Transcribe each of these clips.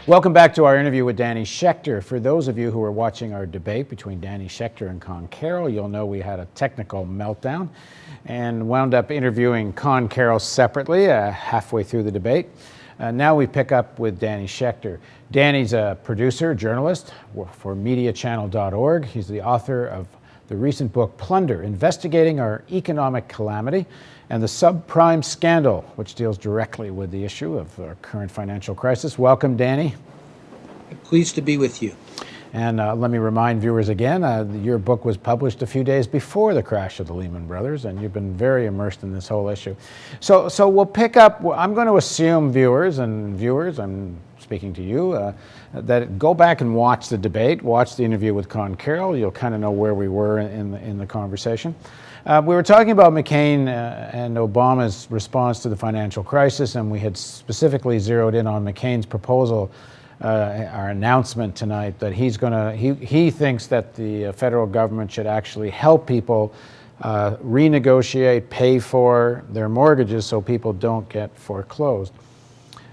Welcome back to our interview with Danny Schechter. For those of you who are watching our debate between Danny Schechter and Con Carroll, you'll know we had a technical meltdown and wound up interviewing Con Carroll separately halfway through the debate. Now we pick up with Danny Schechter. Danny's a producer, journalist for MediaChannel.org. He's the author of the recent book Plunder, Investigating Our Economic Calamity and the Subprime Scandal, which deals directly with the issue of our current financial crisis. Welcome, Danny. Pleased to be with you. And let me remind viewers again, your book was published a few days before the crash of the Lehman Brothers, and you've been very immersed in this whole issue. So we'll pick up, I'm going to assume viewers, I'm speaking to you, that go back and watch the debate, watch the interview with Con Carroll. You'll kind of know where we were in the conversation. We were talking about McCain and Obama's response to the financial crisis, and we had specifically zeroed in on McCain's proposal, our announcement tonight, that he thinks that the federal government should actually help people renegotiate, pay for their mortgages so people don't get foreclosed.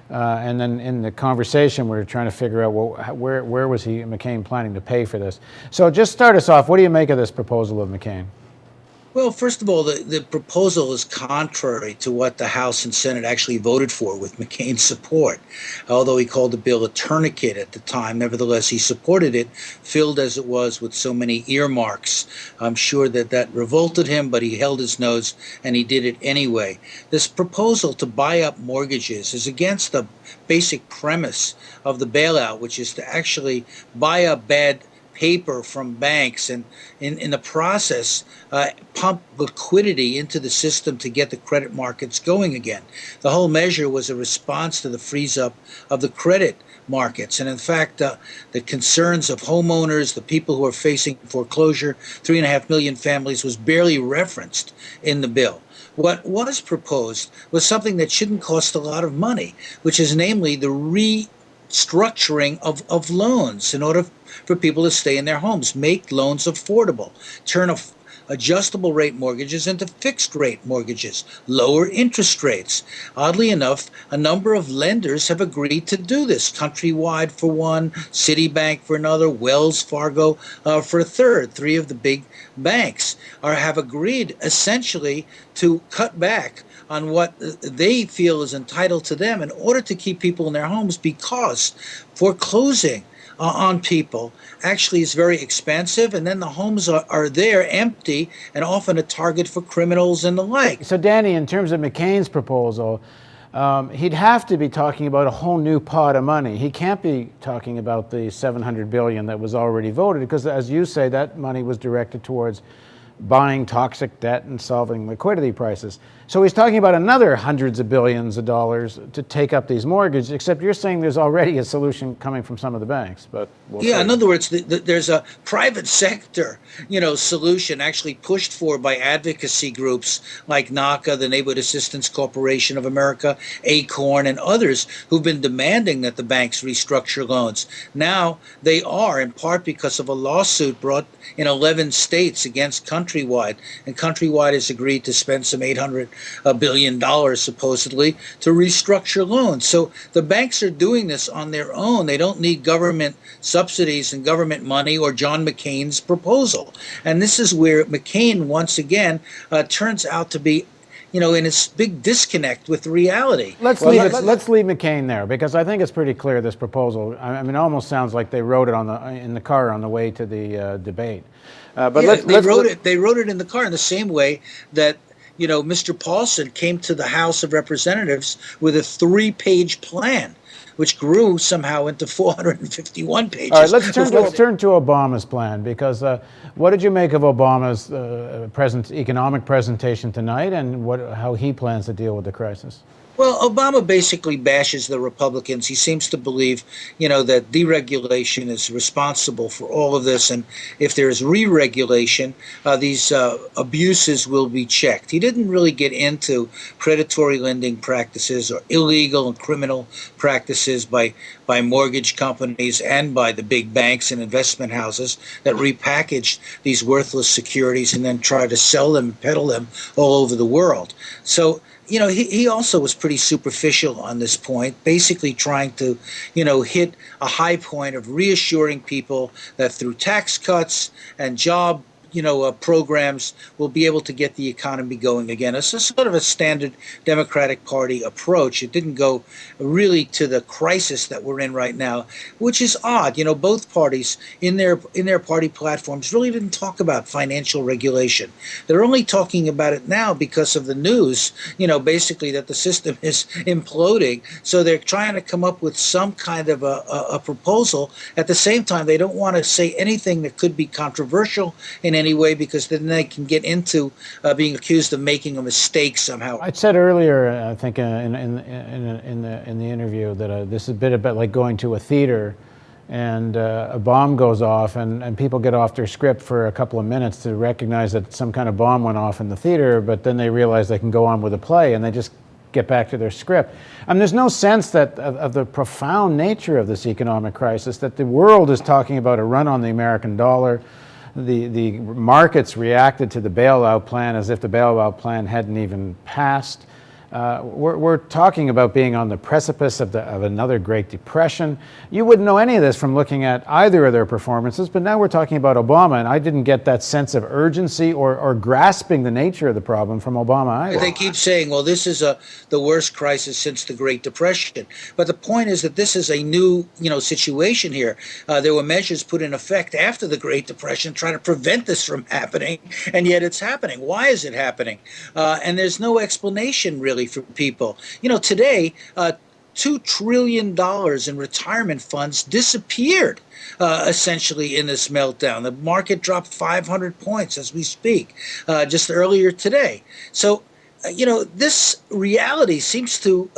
And then in the conversation, we were trying to figure out, well, where was McCain planning to pay for this? So just start us off. What do you make of this proposal of McCain? Well, first of all, the proposal is contrary to what the House and Senate actually voted for with McCain's support. Although he called the bill a tourniquet at the time, nevertheless, he supported it, filled as it was with so many earmarks. I'm sure that revolted him, but he held his nose and he did it anyway. This proposal to buy up mortgages is against the basic premise of the bailout, which is to actually buy up bad paper from banks and in the process pump liquidity into the system to get the credit markets going again. The whole measure was a response to the freeze up of the credit markets. And in fact, the concerns of homeowners, the people who are facing foreclosure, 3.5 million families, was barely referenced in the bill. What was proposed was something that shouldn't cost a lot of money, which is namely the restructuring of loans in order for people to stay in their homes, make loans affordable, turn adjustable rate mortgages into fixed rate mortgages, lower interest rates. Oddly enough, a number of lenders have agreed to do this. Countrywide for one, Citibank for another, Wells Fargo for a third. Three of the big banks have agreed essentially to cut back on what they feel is entitled to them in order to keep people in their homes, because foreclosing on people actually is very expensive, and then the homes are there empty and often a target for criminals and the like. So Danny, in terms of McCain's proposal, he'd have to be talking about a whole new pot of money. He can't be talking about the $700 billion that was already voted, because as you say, that money was directed towards buying toxic debt and solving liquidity crisis. So he's talking about another hundreds of billions of dollars to take up these mortgages, except you're saying there's already a solution coming from some of the banks. But we'll see. In other words, there's a private sector, solution actually pushed for by advocacy groups like NACA, the Neighborhood Assistance Corporation of America, ACORN, and others who've been demanding that the banks restructure loans. Now they are, in part because of a lawsuit brought in 11 states against Countrywide, and Countrywide has agreed to spend some $800 billion supposedly to restructure loans. So the banks are doing this on their own. They don't need government subsidies and government money or John McCain's proposal. And this is where McCain once again turns out to be in its big disconnect with reality. Let's leave McCain there, because I think it's pretty clear this proposal. I mean, it almost sounds like they wrote it in the car on the way to the debate. They wrote it in the car in the same way that Mr. Paulson came to the House of Representatives with a 3-page plan, which grew somehow into 451 pages. All right, let's turn to Obama's plan, because what did you make of Obama's economic presentation tonight, and how he plans to deal with the crisis? Well, Obama basically bashes the Republicans. He seems to believe, that deregulation is responsible for all of this, and if there is re-regulation, these abuses will be checked. He didn't really get into predatory lending practices or illegal and criminal practices is by mortgage companies and by the big banks and investment houses that repackaged these worthless securities and then try to sell them and peddle them all over the world. So, he also was pretty superficial on this point, basically trying to, hit a high point of reassuring people that through tax cuts and job programs will be able to get the economy going again. It's a sort of a standard Democratic Party approach. It didn't go really to the crisis that we're in right now, which is odd. Both parties in their party platforms really didn't talk about financial regulation. They're only talking about it now because of the news, basically that the system is imploding. So they're trying to come up with some kind of a proposal. At the same time, they don't want to say anything that could be controversial in any way, because then they can get into being accused of making a mistake somehow. I said earlier, I think in the interview, that this is a bit about like going to a theater and a bomb goes off and people get off their script for a couple of minutes to recognize that some kind of bomb went off in the theater, but then they realize they can go on with the play and they just get back to their script. There's no sense that of the profound nature of this economic crisis, that the world is talking about a run on the American dollar. The markets reacted to the bailout plan as if the bailout plan hadn't even passed. We're talking about being on the precipice of another Great Depression. You wouldn't know any of this from looking at either of their performances, but now we're talking about Obama, and I didn't get that sense of urgency or grasping the nature of the problem from Obama either. They keep saying, well, this is the worst crisis since the Great Depression. But the point is that this is a new situation here. There were measures put in effect after the Great Depression trying to prevent this from happening, and yet it's happening. Why is it happening? And there's no explanation really for people. Today, $2 trillion in retirement funds disappeared essentially in this meltdown. The market dropped 500 points as we speak just earlier today. So, this reality seems to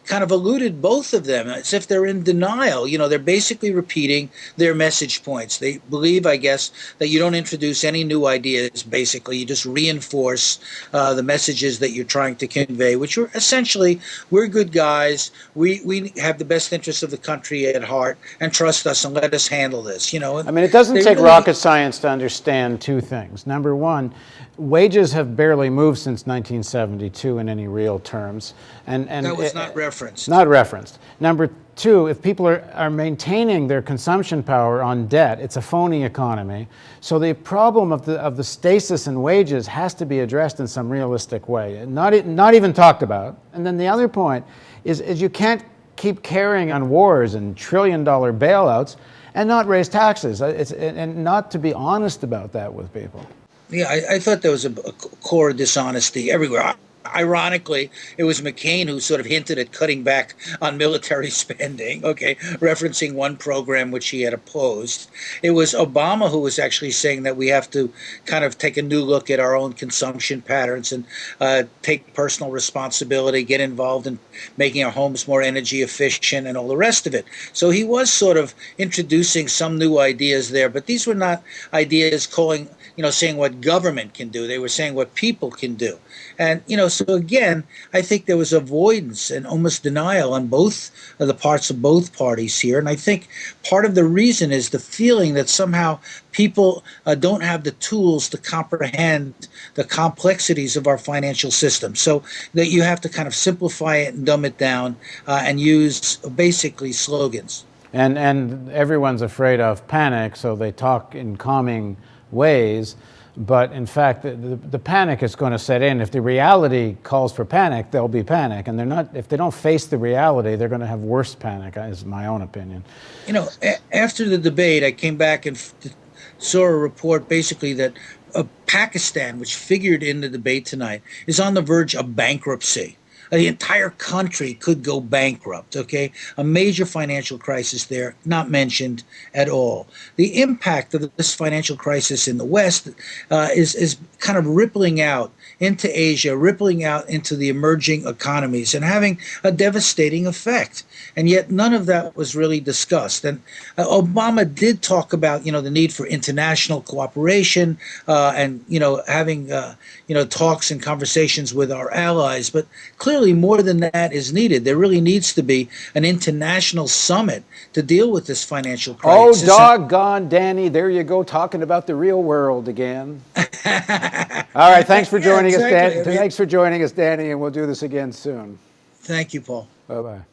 kind of eluded both of them, as if they're in denial. They're basically repeating their message points. They believe, I guess, that you don't introduce any new ideas, basically. You just reinforce the messages that you're trying to convey, which are essentially, we're good guys, we have the best interests of the country at heart, and trust us and let us handle this. It doesn't take rocket science to understand two things. Number one, wages have barely moved since 1972 in any real terms. And that was not referenced. Not referenced. Number two, if people are maintaining their consumption power on debt, it's a phony economy. So the problem of the stasis in wages has to be addressed in some realistic way, not even talked about. And then the other point is you can't keep carrying on wars and trillion-dollar bailouts and not raise taxes, and not to be honest about that with people. Yeah, I thought there was a core dishonesty everywhere. Ironically, it was McCain who sort of hinted at cutting back on military spending, referencing one program which he had opposed. It was Obama who was actually saying that we have to kind of take a new look at our own consumption patterns and take personal responsibility, get involved in making our homes more energy efficient and all the rest of it. So he was sort of introducing some new ideas there, but these were not ideas saying what government can do. They were saying what people can do. And, so again, I think there was avoidance and almost denial on both of the parts of both parties here. And I think part of the reason is the feeling that somehow people don't have the tools to comprehend the complexities of our financial system. So that you have to kind of simplify it and dumb it down and use basically slogans. And everyone's afraid of panic, so they talk in calming ways, but in fact the panic is going to set in. If the reality calls for panic, there'll be panic, and if they don't face the reality, they're going to have worse panic, is my own opinion. After the debate, I came back and saw a report basically that Pakistan, which figured in the debate tonight, is on the verge of bankruptcy. The entire country could go bankrupt, A major financial crisis there, not mentioned at all. The impact of this financial crisis in the West is kind of rippling out into Asia, rippling out into the emerging economies and having a devastating effect. And yet none of that was really discussed. And Obama did talk about, the need for international cooperation and, having, talks and conversations with our allies. But clearly more than that is needed. There really needs to be an international summit to deal with this financial Oh, crisis. doggone, Danny, there you go, talking about the real world again. All right, thanks for joining us, exactly. Dan. Thanks for joining us, Danny, and we'll do this again soon. Thank you, Paul. Bye-bye.